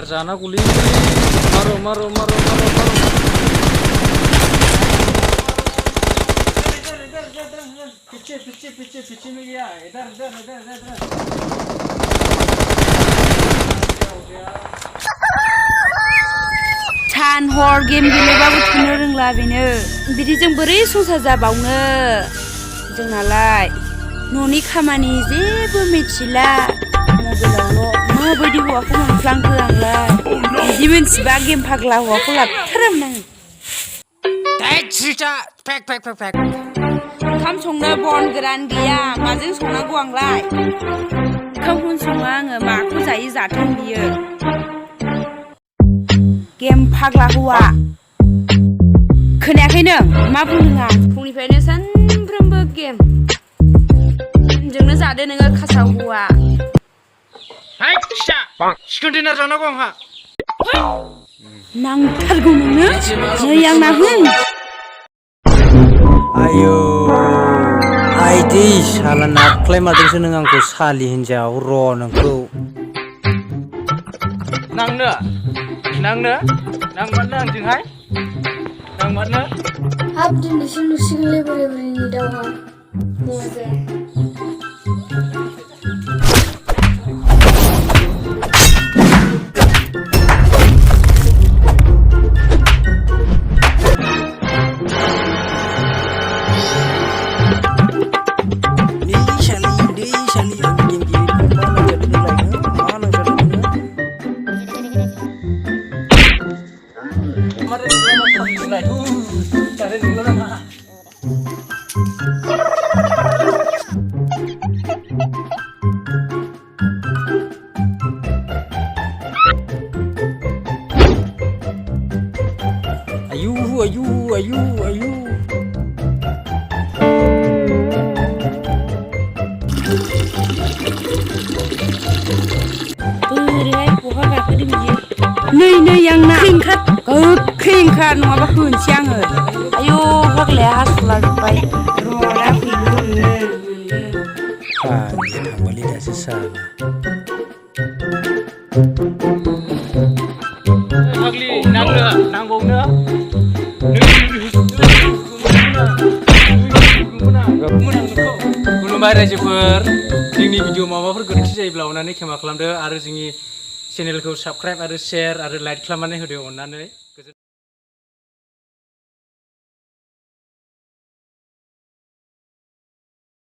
जाना गुली मारो मारो मारो मारो मारो पीछे पीछे पीछे पीछे में गया इधर इधर इधर इधर सान हर गेम गेलेबाबो थुनो रोंला बेनो बिदिजों बोरै संसार जाबावनो जोंनालाय न'नि खामानि जेबो मिथिला मबाइलावल' माबायदि हौवाखौ मोनफ्लांखो आंलाय बिदि मिथिबा गेम फाग्ला हौवाखौ लाथारोमोन आङो ओंखाम संनो बन गोरान गैया माजों संनांगौ आंलाय ओंखामखौनो सङा आङो माखौ जायो जाथों बियो गेम फाग्ला हौवा खोनायाखै नों मा बुंदों आं फुंनिफ्रायनो सानफ्रोमबो गेमजोंनो जादो नोङो खासा हौवा चिकेन डिनार जानांगौ आंहा नांथारगौ नोंनो नै आंना होन आयौ आइदै साला नाख्लाय मादोंसो नों आंखौ सालि हिनजाव र' नोंखौ नांनो नांनो नांमारनो आंजोंहाय नांमारनो हाब दिनैसो नुसिगोनलै बोराय बुरैनि दावहा मजा ayu ayu ayu ayu बोरैहाय बहा गाखोदों बियो नै नै आंना गोख्रै ओंखार नङाबा होनोसै आङो आयौ फाग्लाया हासुला जोब्बाय र' दा फैगोन थांबायलै दासो साला फाग्लि नांनो नांगौनो खुलुमबाय रायजोफोर जोंनि भिडिअ माबाफोर गोरोन्थि जायोब्ला अननानै क्षमा खालामदो आरो जोंनि चेनेलखौ साबस्क्राइब आरो शेयार आरो लाइक खालामनानै होदो अननानै